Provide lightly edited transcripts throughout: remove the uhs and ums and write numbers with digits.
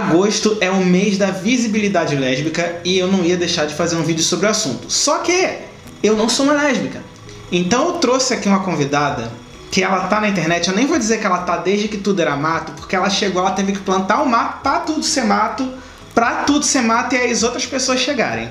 Agosto é o mês da visibilidade lésbica e eu não ia deixar de fazer um vídeo sobre o assunto. Só que eu não sou uma lésbica. Então eu trouxe aqui uma convidada que ela tá na internet. Eu nem vou dizer que ela tá desde que tudo era mato, porque ela chegou, ela teve que plantar o mato pra tudo ser mato, e aí as outras pessoas chegarem.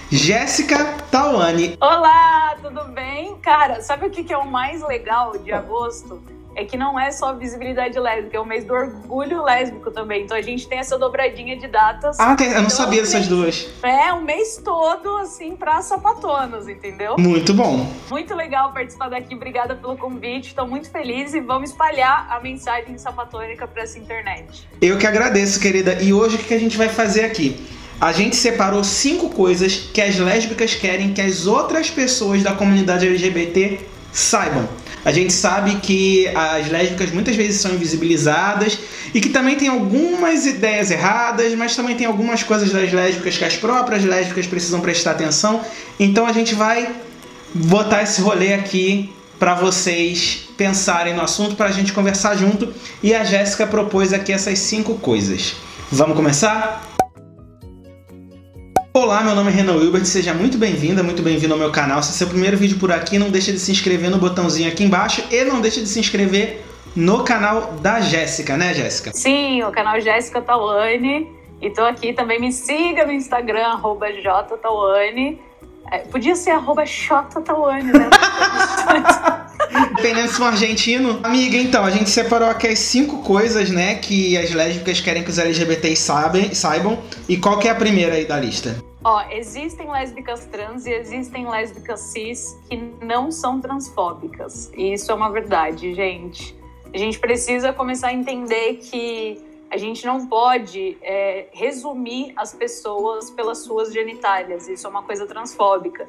Jéssica Tawane. Olá, tudo bem? Cara, sabe o que é o mais legal de agosto? É que não é só visibilidade lésbica, é o mês do orgulho lésbico também. Então a gente tem essa dobradinha de datas. Ah, eu não sabia dessas duas. É, o mês todo, assim, pra sapatonas, entendeu? Muito bom. Muito legal participar daqui, obrigada pelo convite. Estou muito feliz e vamos espalhar a mensagem sapatônica pra essa internet. Eu que agradeço, querida. E hoje o que a gente vai fazer aqui? A gente separou 5 coisas que as lésbicas querem que as outras pessoas da comunidade LGBT saibam. A gente sabe que as lésbicas muitas vezes são invisibilizadas e que também tem algumas ideias erradas, mas também tem algumas coisas das lésbicas que as próprias lésbicas precisam prestar atenção. Então a gente vai botar esse rolê aqui para vocês pensarem no assunto, para a gente conversar junto. E a Jéssica propôs aqui essas 5 coisas. Vamos começar? Olá, meu nome é Renan Wilbert, seja muito bem-vinda, muito bem-vindo ao meu canal. Se é seu primeiro vídeo por aqui, não deixa de se inscrever no botãozinho aqui embaixo e não deixa de se inscrever no canal da Jéssica, né, Jéssica? Sim, o canal Jéssica Tawane. E tô aqui também, me siga no Instagram, @jtawane. Podia ser @xotatawane, né? Dependendo se for argentino. Amiga, então, a gente separou aqui as 5 coisas, né, que as lésbicas querem que os LGBTs saibam. E qual que é a primeira aí da lista? Ó, existem lésbicas trans e existem lésbicas cis que não são transfóbicas. E isso é uma verdade, gente. A gente precisa começar a entender que a gente não pode resumir as pessoas pelas suas genitálias. Isso é uma coisa transfóbica.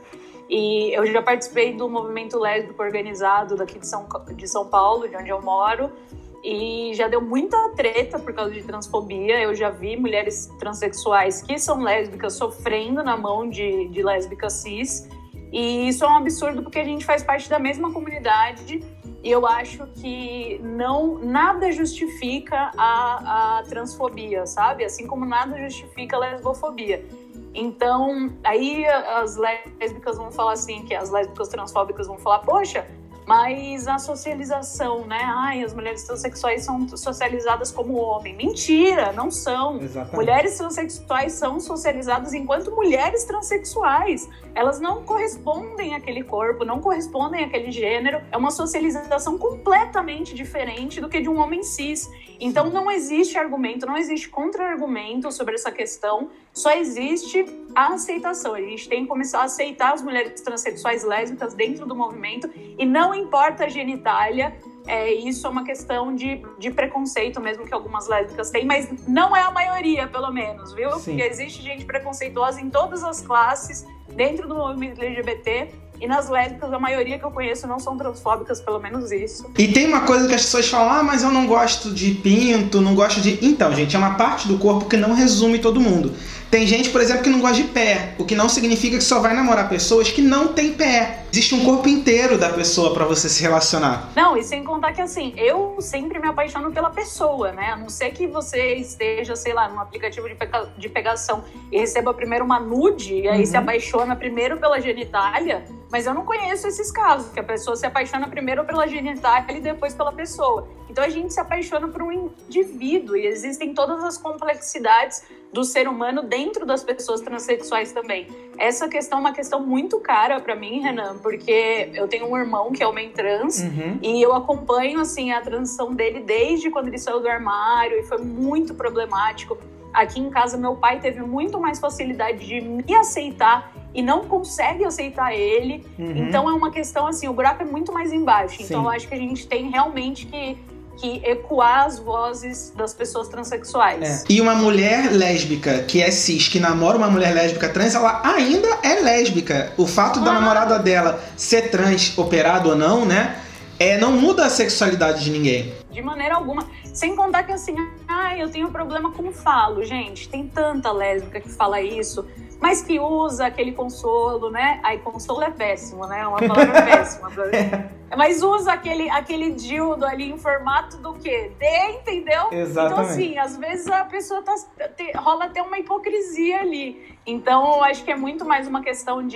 E eu já participei do movimento lésbico organizado daqui de São Paulo, de onde eu moro, e já deu muita treta por causa de transfobia. Eu já vi mulheres transexuais que são lésbicas sofrendo na mão de lésbicas cis, e isso é um absurdo porque a gente faz parte da mesma comunidade. E eu acho que nada justifica a transfobia, sabe? Assim como nada justifica a lesbofobia. Então, aí as lésbicas vão falar assim, que as lésbicas transfóbicas vão falar, poxa, mas a socialização, né? Ai, as mulheres transexuais são socializadas como homem. Mentira, não são. Exatamente. Mulheres transexuais são socializadas enquanto mulheres transexuais. Elas não correspondem àquele corpo, não correspondem àquele gênero. É uma socialização completamente diferente do que de um homem cis. Então não existe argumento, não existe contra-argumento sobre essa questão. Só existe a aceitação. A gente tem que começar a aceitar as mulheres transexuais lésbicas dentro do movimento e não importa a genitália. Isso é uma questão de preconceito mesmo que algumas lésbicas têm, mas não é a maioria, pelo menos, viu? Sim. Porque existe gente preconceituosa em todas as classes, dentro do movimento LGBT, e nas lésbicas a maioria que eu conheço não são transfóbicas, pelo menos isso. E tem uma coisa que as pessoas falam, mas eu não gosto de pinto, não gosto de... Então, gente, é uma parte do corpo que não resume todo mundo. Tem gente, por exemplo, que não gosta de pé, o que não significa que só vai namorar pessoas que não têm pé. Existe um corpo inteiro da pessoa pra você se relacionar. Não, e sem contar que assim, eu sempre me apaixono pela pessoa, né? A não ser que você esteja, sei lá, num aplicativo de pegação e receba primeiro uma nude, e aí se apaixona primeiro pela genitália, mas eu não conheço esses casos, que a pessoa se apaixona primeiro pela genitália e depois pela pessoa. Então a gente se apaixona por um indivíduo e existem todas as complexidades do ser humano dentro das pessoas transexuais também. Essa questão é uma questão muito cara pra mim, Renan, porque eu tenho um irmão que é homem trans e eu acompanho assim a transição dele desde quando ele saiu do armário e foi muito problemático. Aqui em casa meu pai teve muito mais facilidade de me aceitar e não consegue aceitar ele. Então é uma questão assim, o buraco é muito mais embaixo. Então eu acho que a gente tem realmente que ecoar as vozes das pessoas transexuais. E uma mulher lésbica que é cis, que namora uma mulher lésbica trans, ela ainda é lésbica. O fato da namorada dela ser trans, operado ou não, né, não muda a sexualidade de ninguém. De maneira alguma. Sem contar que assim, eu tenho problema com falo, gente. Tem tanta lésbica que fala isso. mas que usa aquele consolo, né? Aí consolo é péssimo, né? É uma palavra péssima. Mas usa aquele dildo ali em formato do quê? Entendeu? Exatamente. Então, assim, às vezes a pessoa rola até uma hipocrisia ali. Então, eu acho que é muito mais uma questão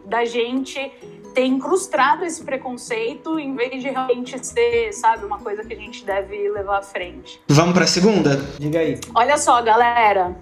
da gente ter incrustado esse preconceito em vez de realmente ser, sabe, uma coisa que a gente deve levar à frente. Vamos pra segunda? Diga aí. Olha só, galera,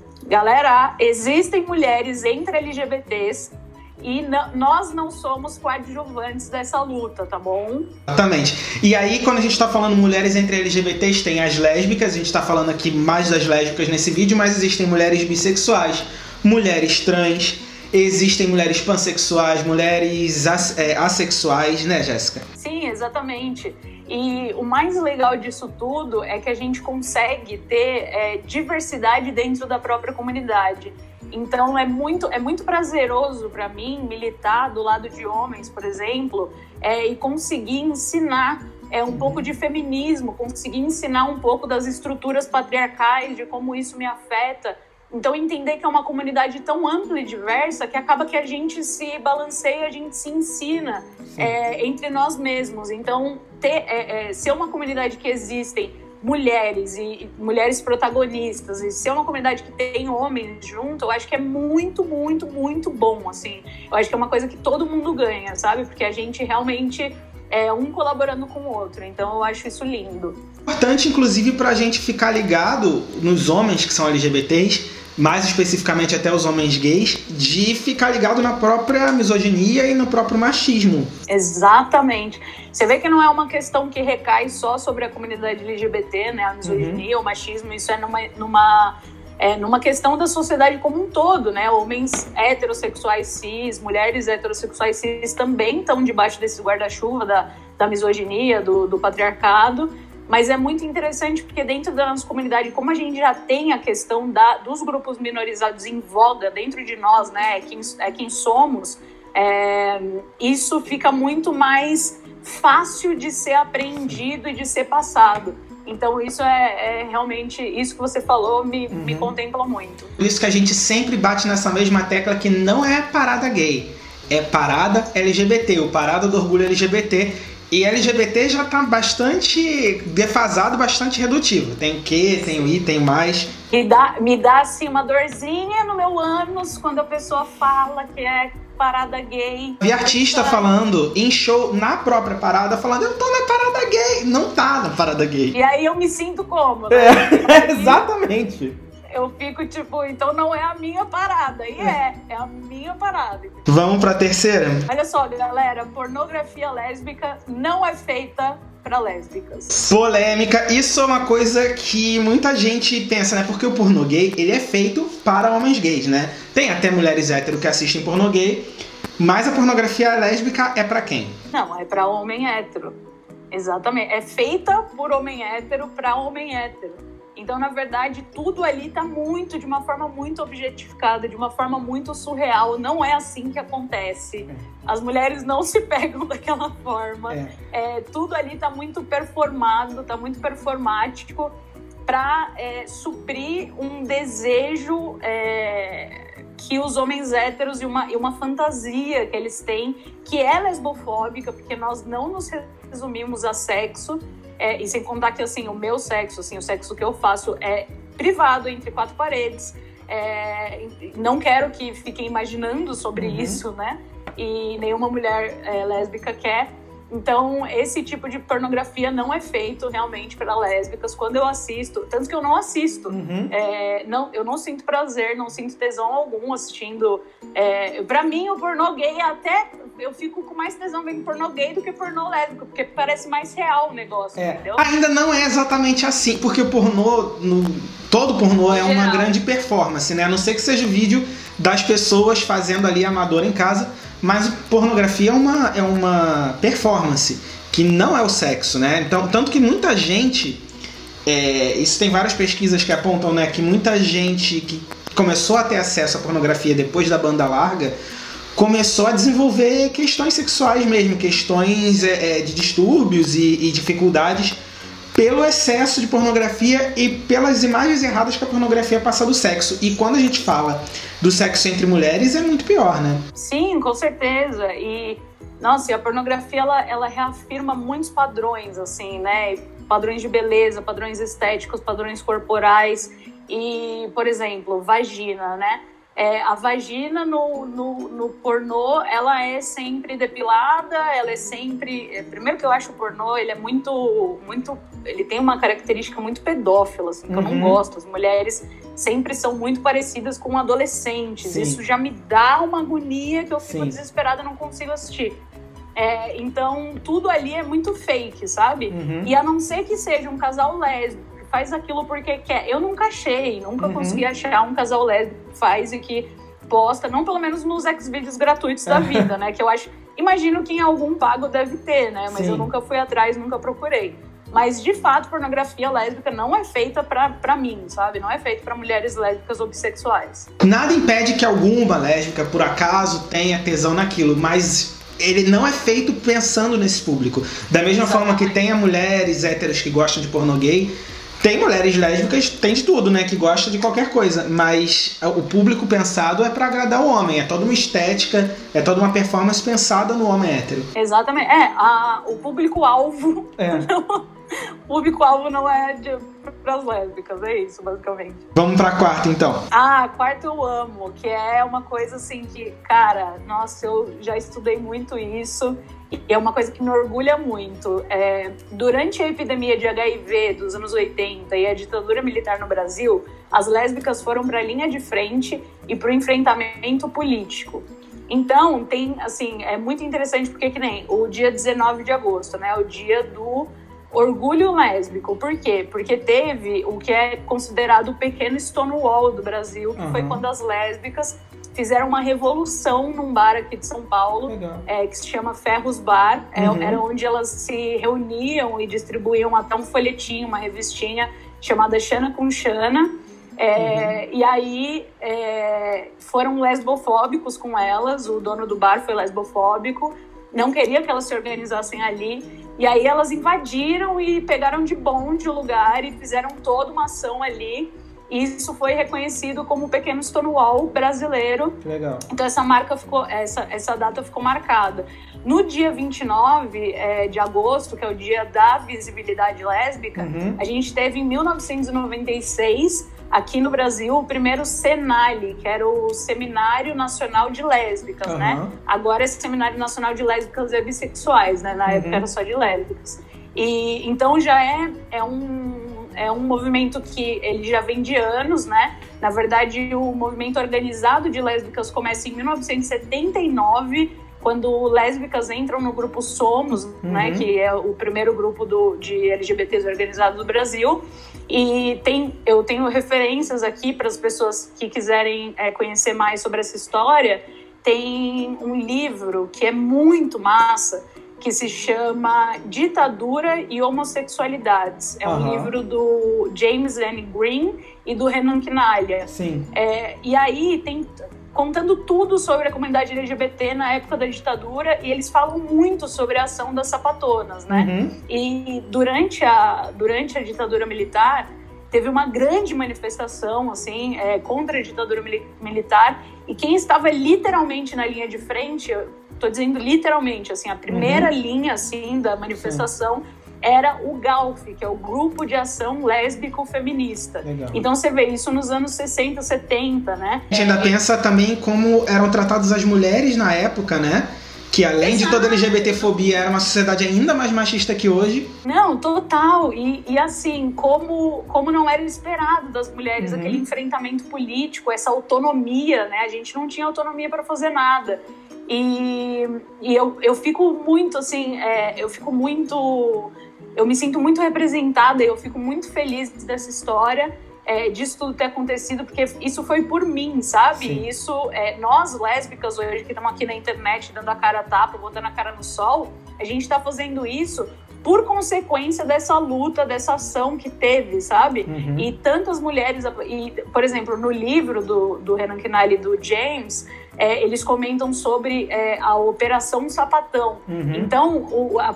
existem mulheres entre LGBTs e nós não somos coadjuvantes dessa luta, tá bom? Exatamente. E aí, quando a gente tá falando mulheres entre LGBTs, tem as lésbicas, a gente tá falando aqui mais das lésbicas nesse vídeo, mas existem mulheres bissexuais, mulheres trans, existem mulheres pansexuais, mulheres assexuais, né, Jéssica? Sim, exatamente. E o mais legal disso tudo é que a gente consegue ter diversidade dentro da própria comunidade. Então é muito prazeroso para mim militar do lado de homens, por exemplo, e conseguir ensinar um pouco de feminismo, conseguir ensinar um pouco das estruturas patriarcais, de como isso me afeta. Então, entender que é uma comunidade tão ampla e diversa que acaba que a gente se balanceia, a gente se ensina entre nós mesmos. Então, ser uma comunidade que existem mulheres e mulheres protagonistas e ser uma comunidade que tem homens junto, eu acho que é muito, muito, muito bom, assim. Eu acho que é uma coisa que todo mundo ganha, sabe? Porque a gente realmente um colaborando com o outro. Então, eu acho isso lindo. Importante, inclusive, pra gente ficar ligado nos homens que são LGBTs, mais especificamente até os homens gays, de ficar ligado na própria misoginia e no próprio machismo. Exatamente. Você vê que não é uma questão que recai só sobre a comunidade LGBT, né? A misoginia, o machismo, isso é numa questão da sociedade como um todo, né? Homens heterossexuais cis, mulheres heterossexuais cis também estão debaixo desse guarda-chuva da misoginia, do patriarcado. Mas é muito interessante porque dentro da nossa comunidade, como a gente já tem a questão dos grupos minorizados em voga dentro de nós, né, quem somos, isso fica muito mais fácil de ser aprendido e de ser passado. Então isso realmente, isso que você falou me contempla muito. Por isso que a gente sempre bate nessa mesma tecla que não é parada gay, é parada LGBT, o parada do orgulho LGBT. E LGBT já tá bastante defasado, bastante redutivo. Tem o Q, tem o I, tem o mais. Me dá assim uma dorzinha no meu ânus quando a pessoa fala que é parada gay. Vi artista falando em show na própria parada, falando eu tô na parada gay. Não tá na parada gay. E aí eu me sinto cômoda. Exatamente. Eu fico tipo, então não é a minha parada. E é a minha parada. Vamos pra terceira? Olha só, galera, pornografia lésbica não é feita pra lésbicas. Polêmica, isso é uma coisa que muita gente pensa, né? Porque o pornô gay, ele é feito para homens gays, né? Tem até mulheres hétero que assistem pornô gay, mas a pornografia lésbica é pra quem? Não, é pra homem hétero. Exatamente. É feita por homem hétero pra homem hétero. Então, na verdade, tudo ali tá de uma forma muito objetificada, de uma forma muito surreal. Não é assim que acontece. As mulheres não se pegam daquela forma. Tudo ali tá muito performado, tá muito performático para suprir um desejo que os homens héteros e uma fantasia que eles têm, que é lesbofóbica, porque nós não nos resumimos a sexo. E sem contar que, assim, o meu sexo, assim, o sexo que eu faço é privado, entre quatro paredes. Não quero que fiquem imaginando sobre isso, né? E nenhuma mulher lésbica quer. Então, esse tipo de pornografia não é feito realmente para lésbicas. Quando eu assisto, tanto que eu não assisto. Eu não sinto prazer, não sinto tesão algum assistindo. Pra mim, o pornô gay até... Eu fico com mais tesão vendo pornô gay do que pornô lésbico, porque parece mais real o negócio, entendeu? Ainda não é exatamente assim, porque o pornô... Todo pornô é uma grande performance, né? A não ser que seja o vídeo das pessoas fazendo ali amador em casa, mas pornografia é uma performance, que não é o sexo, né? Então, tanto que muita gente... isso tem várias pesquisas que apontam, né? Que muita gente que começou a ter acesso à pornografia depois da banda larga começou a desenvolver questões sexuais mesmo, questões de distúrbios e dificuldades pelo excesso de pornografia e pelas imagens erradas que a pornografia passa do sexo. E quando a gente fala do sexo entre mulheres, é muito pior, né? Sim, com certeza. E, nossa, e a pornografia, ela reafirma muitos padrões, assim, né? Padrões de beleza, padrões estéticos, padrões corporais. E, por exemplo, vagina, né? A vagina no pornô, ela é sempre depilada, ela é sempre... Primeiro que eu acho o pornô, ele é muito... Ele tem uma característica muito pedófila, assim, que eu não gosto. As mulheres sempre são muito parecidas com adolescentes. Sim. Isso já me dá uma agonia que eu fico desesperada e não consigo assistir. Então, tudo ali é muito fake, sabe? E a não ser que seja um casal lésbico, faz aquilo porque quer. Eu nunca achei, nunca consegui achar um casal lésbico que faz e que posta, não pelo menos nos Xvideos gratuitos da vida, né? Que eu acho, imagino que em algum pago deve ter, né? Mas eu nunca fui atrás, nunca procurei. Mas, de fato, pornografia lésbica não é feita pra mim, sabe? Não é feita pra mulheres lésbicas ou bissexuais. Nada impede que alguma lésbica, por acaso, tenha tesão naquilo, mas... ele não é feito pensando nesse público. Da mesma forma que tem mulheres héteras que gostam de pornô gay, tem mulheres lésbicas, tem de tudo, né? Que gostam de qualquer coisa. Mas o público pensado é pra agradar o homem. É toda uma estética, é toda uma performance pensada no homem hétero. Exatamente. O público-alvo... O público-alvo não é para as lésbicas, é isso, basicamente. Vamos pra quarta, então. A quarta eu amo, que é uma coisa assim que, cara, nossa, eu já estudei muito isso e é uma coisa que me orgulha muito. Durante a epidemia de HIV dos anos 80 e a ditadura militar no Brasil, as lésbicas foram para a linha de frente e para o enfrentamento político. Então, tem, assim, é muito interessante porque que nem o dia 19 de agosto, né, o dia do orgulho lésbico. Por quê? Porque teve o que é considerado o pequeno Stonewall do Brasil, que foi quando as lésbicas fizeram uma revolução num bar aqui de São Paulo, que se chama Ferros Bar. Era onde elas se reuniam e distribuíam até um folhetinho, uma revistinha chamada Xana com Xana. E aí foram lesbofóbicos com elas, o dono do bar foi lesbofóbico, não queria que elas se organizassem ali. E aí elas invadiram e pegaram de bonde o lugar e fizeram toda uma ação ali. E isso foi reconhecido como o pequeno Stonewall brasileiro. Legal. Então essa data ficou marcada. No dia 29 de agosto, que é o dia da visibilidade lésbica, a gente teve em 1996, aqui no Brasil, o primeiro SENALE, que era o Seminário Nacional de Lésbicas, né? Agora esse Seminário Nacional de Lésbicas e Bissexuais, né? Na época era só de lésbicas. E então já é um movimento que ele já vem de anos, né? Na verdade, o movimento organizado de lésbicas começa em 1979, quando lésbicas entram no grupo Somos, né? Que é o primeiro grupo de LGBTs organizado do Brasil. E eu tenho referências aqui para as pessoas que quiserem conhecer mais sobre essa história. Tem um livro que é muito massa, que se chama Ditadura e Homossexualidades. É um livro do James N. Green e do Renan Quinalha. Sim. E aí tem contando tudo sobre a comunidade LGBT na época da ditadura, e eles falam muito sobre a ação das sapatonas, né? E durante a ditadura militar, teve uma grande manifestação, assim, contra a ditadura militar, e quem estava literalmente na linha de frente, eu tô dizendo literalmente, assim, a primeira linha, assim, da manifestação era o GALF, que é o Grupo de Ação Lésbico Feminista. Legal. Então você vê isso nos anos 60, 70, né? A gente ainda pensa também como eram tratadas as mulheres na época, né? Que além de toda a LGBTfobia, era uma sociedade ainda mais machista que hoje. Não, total. E assim, como não era esperado das mulheres aquele enfrentamento político, essa autonomia, né? A gente não tinha autonomia para fazer nada. E eu fico muito, assim, eu me sinto muito representada, eu fico muito feliz dessa história, disso tudo ter acontecido, porque isso foi por mim, sabe? Sim. Isso, nós lésbicas hoje que estamos aqui na internet dando a cara a tapa, botando a cara no sol, a gente está fazendo isso por consequência dessa luta, dessa ação que teve, sabe? E tantas mulheres... E, por exemplo, no livro do Renan Quinali e do James, eles comentam sobre a Operação Sapatão. Então,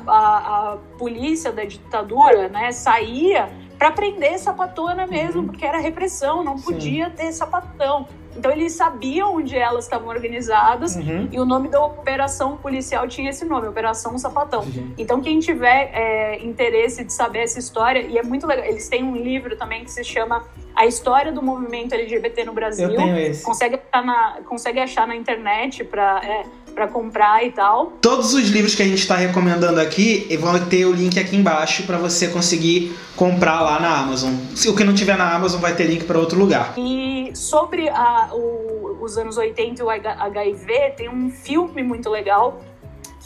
a polícia da ditadura, né, saía para prender sapatona mesmo, porque era repressão, não podia ter sapatão. Então eles sabiam onde elas estavam organizadas e o nome da operação policial tinha esse nome, Operação Sapatão. Então quem tiver interesse de saber essa história, e é muito legal, eles têm um livro também que se chama A História do Movimento LGBT no Brasil. Eu tenho esse. Consegue achar na internet para comprar e tal. Todos os livros que a gente está recomendando aqui vão ter o link aqui embaixo para você conseguir comprar lá na Amazon. Se o que não tiver na Amazon vai ter link para outro lugar. E sobre os anos 80 e o HIV, tem um filme muito legal,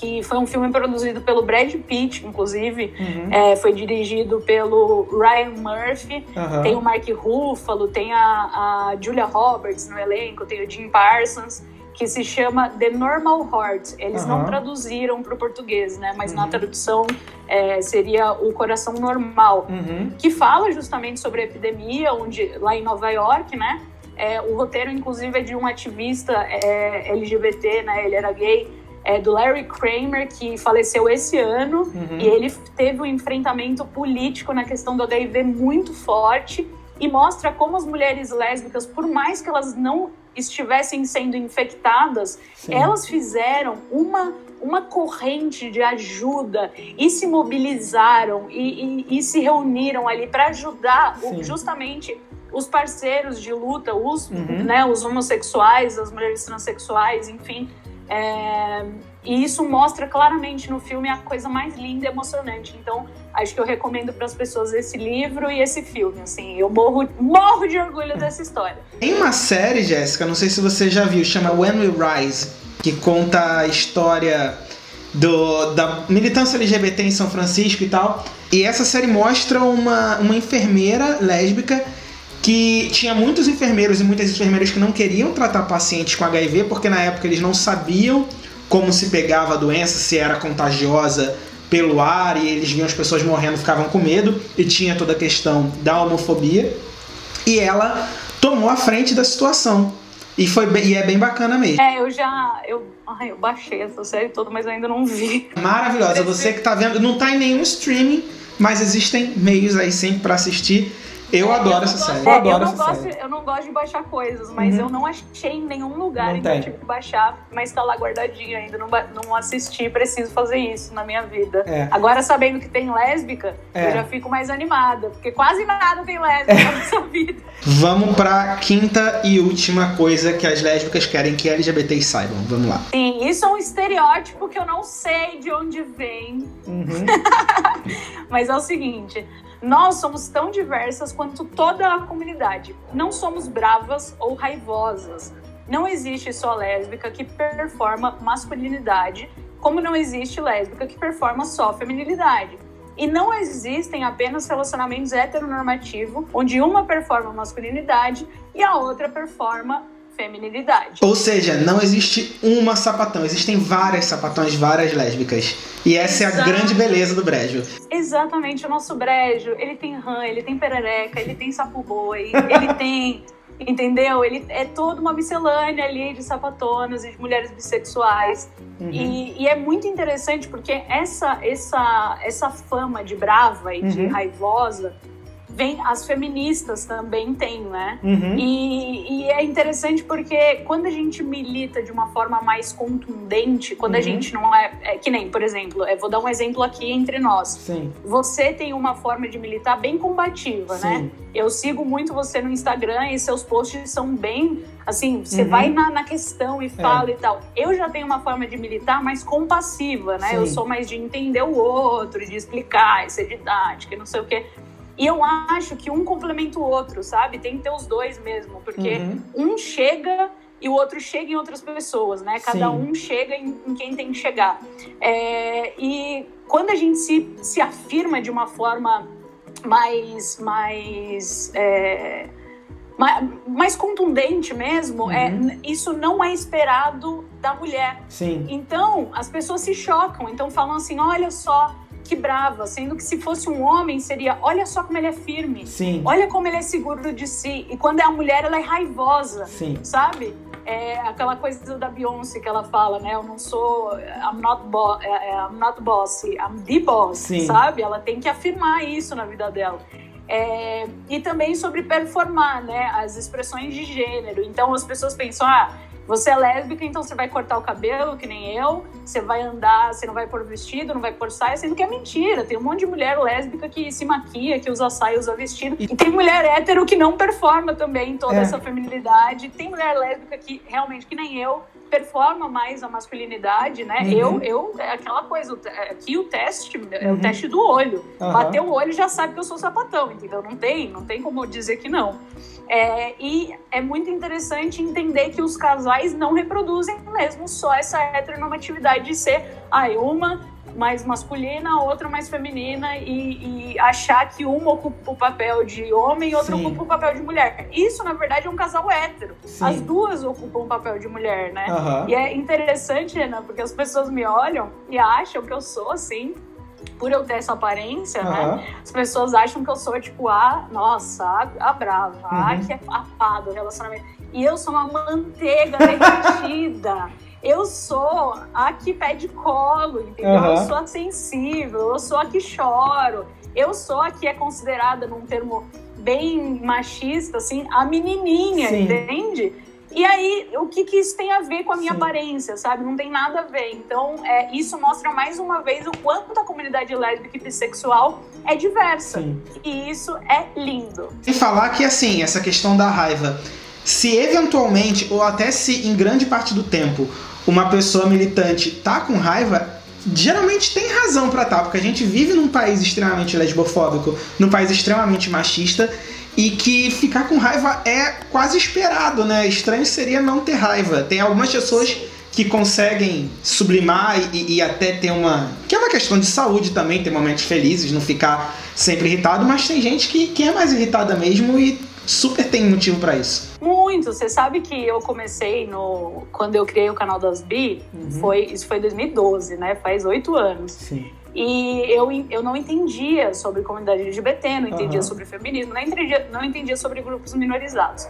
que foi um filme produzido pelo Brad Pitt, inclusive. Foi dirigido pelo Ryan Murphy. Tem o Mark Ruffalo, tem a Julia Roberts no elenco, tem o Jim Parsons, que se chama The Normal Heart. Eles não traduziram para o português, né? Mas na tradução seria O Coração Normal, que fala justamente sobre a epidemia, lá em Nova York, né? O roteiro, inclusive, é de um ativista LGBT, né? Ele era gay, do Larry Kramer, que faleceu esse ano, e ele teve um enfrentamento político na questão do HIV muito forte, e mostra como as mulheres lésbicas, por mais que elas não estivessem sendo infectadas, elas fizeram uma corrente de ajuda e se mobilizaram e se reuniram ali para ajudar justamente os parceiros de luta, os homossexuais, as mulheres transexuais, enfim. E isso mostra claramente no filme a coisa mais linda e emocionante. Então, acho que eu recomendo para as pessoas esse livro e esse filme. Assim, eu morro de orgulho dessa história. Tem uma série, Jéssica, não sei se você já viu, chama When We Rise, que conta a história da militância LGBT em São Francisco e tal. E essa série mostra uma enfermeira lésbica que tinha muitos enfermeiros e muitas enfermeiras que não queriam tratar pacientes com HIV, porque na época eles não sabiam como se pegava a doença, se era contagiosa pelo ar, e eles viam as pessoas morrendo, ficavam com medo, e tinha toda a questão da homofobia, e ela tomou a frente da situação. E é bem bacana mesmo. Eu baixei essa série toda, mas ainda não vi. Maravilhosa, você que tá vendo, não tá em nenhum streaming, mas existem meios aí sempre pra assistir. Eu adoro essa série. Eu não gosto de baixar coisas, mas eu não achei em nenhum lugar, então eu tive que baixar, mas tá lá guardadinho ainda, não assisti, preciso fazer isso na minha vida. Agora, sabendo que tem lésbica, eu já fico mais animada, porque quase nada tem lésbica nessa vida. Vamos pra quinta e última coisa que as lésbicas querem que LGBTs saibam. Vamos lá. Sim, isso é um estereótipo que eu não sei de onde vem. Mas é o seguinte... Nós somos tão diversas quanto toda a comunidade. Não somos bravas ou raivosas. Não existe só lésbica que performa masculinidade, como não existe lésbica que performa só feminilidade. E não existem apenas relacionamentos heteronormativos, onde uma performa masculinidade e a outra performa feminilidade. Ou seja, não existe uma sapatão, existem várias sapatões, várias lésbicas. E essa é a grande beleza do brejo. Exatamente, o nosso brejo, ele tem rã, ele tem perereca, ele tem sapo-boi, ele tem, entendeu? Ele é toda uma miscelânea ali de sapatonas e de mulheres bissexuais. E é muito interessante porque essa fama de brava e de raivosa as feministas também têm, né? E é interessante porque quando a gente milita de uma forma mais contundente, quando a gente não que nem, por exemplo, vou dar um exemplo aqui entre nós. Sim. Você tem uma forma de militar bem combativa, né? Eu sigo muito você no Instagram e seus posts são bem, assim, você vai na questão e fala e tal. Eu já tenho uma forma de militar mais compassiva, né? Sim. Eu sou mais de entender o outro, de explicar, ser didática e não sei o quê. E eu acho que um complementa o outro, sabe? Tem que ter os dois mesmo, porque um chega e o outro chega em outras pessoas, né? Cada um chega em quem tem que chegar. E quando a gente se afirma de uma forma mais contundente mesmo, isso não é esperado da mulher. Sim. Então, as pessoas se chocam, então falam assim, olha só, que brava, sendo que se fosse um homem seria, olha só como ele é firme, Sim. olha como ele é seguro de si. E quando é a mulher, ela é raivosa, Sim. sabe? É aquela coisa da Beyoncé que ela fala, né? Eu não sou, I'm not bossy, I'm the boss, Sim. sabe? Ela tem que afirmar isso na vida dela. E também sobre performar, né? As expressões de gênero. Então as pessoas pensam, você é lésbica, então você vai cortar o cabelo, que nem eu, você vai andar, você não vai pôr vestido, não vai pôr saia, sendo que é mentira. Tem um monte de mulher lésbica que se maquia, que usa saia, usa vestido. E tem mulher hétero que não performa também toda essa feminilidade. Tem mulher lésbica que realmente, que nem eu, performa mais a masculinidade, né? Eu é aquela coisa, aqui o teste é o teste do olho. Bateu o olho já sabe que eu sou sapatão, entendeu? Não tem como dizer que não. E é muito interessante entender que os casais não reproduzem mesmo só essa heteronormatividade de ser uma mais masculina, a outra mais feminina e achar que uma ocupa o papel de homem e outra ocupa o papel de mulher. Isso, na verdade, é um casal hétero. Sim. As duas ocupam o papel de mulher, né? E é interessante, Renan, porque as pessoas me olham e acham que eu sou assim, por eu ter essa aparência, né? As pessoas acham que eu sou, tipo, a brava, que é a pá do relacionamento. E eu sou uma manteiga derretida. Eu sou a que pede colo, entendeu? Eu sou a sensível, eu sou a que choro. Eu sou a que é considerada, num termo bem machista, assim, a menininha, entende? E aí, o que isso tem a ver com a minha aparência, sabe? Não tem nada a ver. Então, isso mostra mais uma vez o quanto a comunidade lésbica e bissexual é diversa. Sim. E isso é lindo. E falar que, assim, essa questão da raiva, se eventualmente, ou até se em grande parte do tempo, uma pessoa militante tá com raiva, geralmente tem razão pra tá, porque a gente vive num país extremamente lesbofóbico, num país extremamente machista, e que ficar com raiva é quase esperado, né? Estranho seria não ter raiva. Tem algumas pessoas que conseguem sublimar e até ter que é uma questão de saúde também, ter momentos felizes, não ficar sempre irritado, mas tem gente que é mais irritada mesmo e super tem motivo pra isso. Muito. Você sabe que eu comecei quando eu criei o canal das Bi, isso foi em 2012, né? Faz 8 anos. Sim. E eu não entendia sobre comunidade LGBT, não entendia sobre feminismo, não entendia sobre grupos minorizados.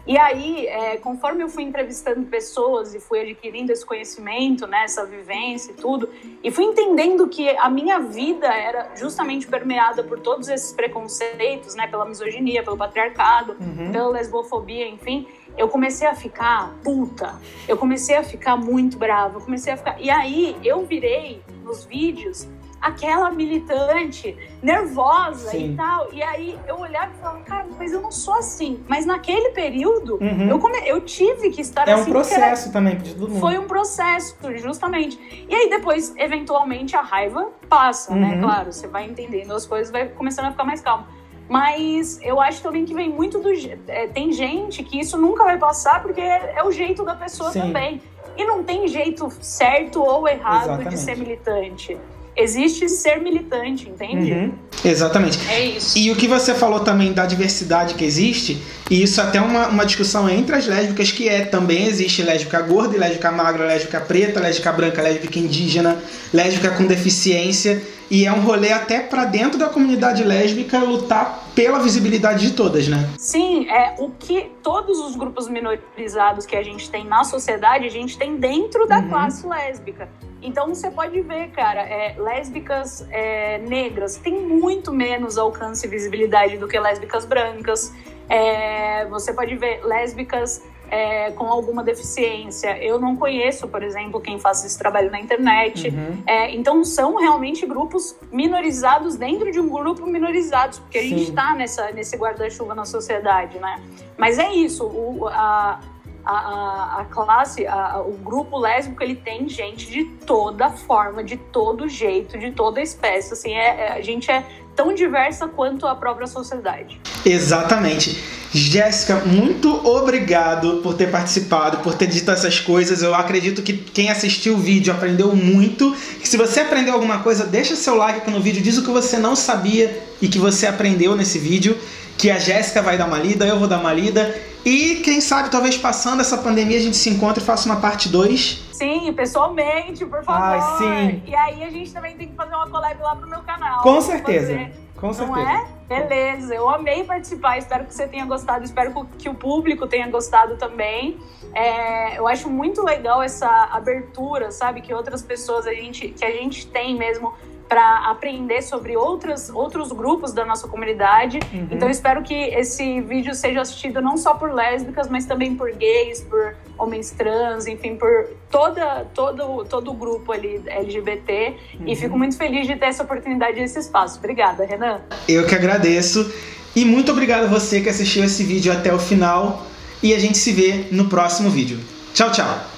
E aí, conforme eu fui entrevistando pessoas e fui adquirindo esse conhecimento, né, essa vivência e tudo, e fui entendendo que a minha vida era justamente permeada por todos esses preconceitos, né, pela misoginia, pelo patriarcado, pela lesbofobia, enfim, eu comecei a ficar puta, eu comecei a ficar muito brava, E aí, eu virei nos vídeos aquela militante nervosa e tal. E aí eu olhava e falava, cara, mas eu não sou assim. Mas naquele período, eu tive que estar assim. É um processo também, de todo mundo. Foi um processo, justamente. E aí depois, eventualmente, a raiva passa, né? Claro, você vai entendendo as coisas, vai começando a ficar mais calmo. Mas eu acho também que vem muito tem gente que isso nunca vai passar porque é o jeito da pessoa também. E não tem jeito certo ou errado de ser militante. Existe ser militante, entende? Exatamente. É isso. E o que você falou também da diversidade que existe, e isso até uma discussão entre as lésbicas, que também existe lésbica gorda e lésbica magra, lésbica preta, lésbica branca, lésbica indígena, lésbica com deficiência, e é um rolê até pra dentro da comunidade lésbica lutar pela visibilidade de todas, né? Sim, o que todos os grupos minorizados que a gente tem na sociedade, a gente tem dentro da classe lésbica. Então você pode ver, cara, lésbicas negras têm muito menos alcance e visibilidade do que lésbicas brancas. Você pode ver lésbicas com alguma deficiência. Eu não conheço, por exemplo, quem faz esse trabalho na internet. Então são realmente grupos minorizados dentro de um grupo minorizado, porque a gente está nesse guarda-chuva na sociedade, né? Mas é isso, a classe, o grupo lésbico, ele tem gente de toda forma, de todo jeito, de toda espécie, assim, a gente é tão diversa quanto a própria sociedade. Exatamente. Jéssica, muito obrigado por ter participado, por ter dito essas coisas. Eu acredito que quem assistiu o vídeo aprendeu muito. E se você aprendeu alguma coisa, deixa seu like aqui no vídeo, diz o que você não sabia e que você aprendeu nesse vídeo, que a Jéssica vai dar uma lida, eu vou dar uma lida. E quem sabe, talvez passando essa pandemia, a gente se encontre e faça uma parte 2. Sim, pessoalmente, por favor. Ai, sim. E aí a gente também tem que fazer uma collab lá pro meu canal. Com certeza. Com certeza. Não é? Beleza, eu amei participar, espero que você tenha gostado, espero que o público tenha gostado também. Eu acho muito legal essa abertura, sabe, que outras pessoas que a gente tem mesmo para aprender sobre outros grupos da nossa comunidade. Uhum. Então, espero que esse vídeo seja assistido não só por lésbicas, mas também por gays, por homens trans, enfim, por todo o grupo ali LGBT. Uhum. E fico muito feliz de ter essa oportunidade e esse espaço. Obrigada, Renan. Eu que agradeço. E muito obrigado a você que assistiu esse vídeo até o final. E a gente se vê no próximo vídeo. Tchau, tchau.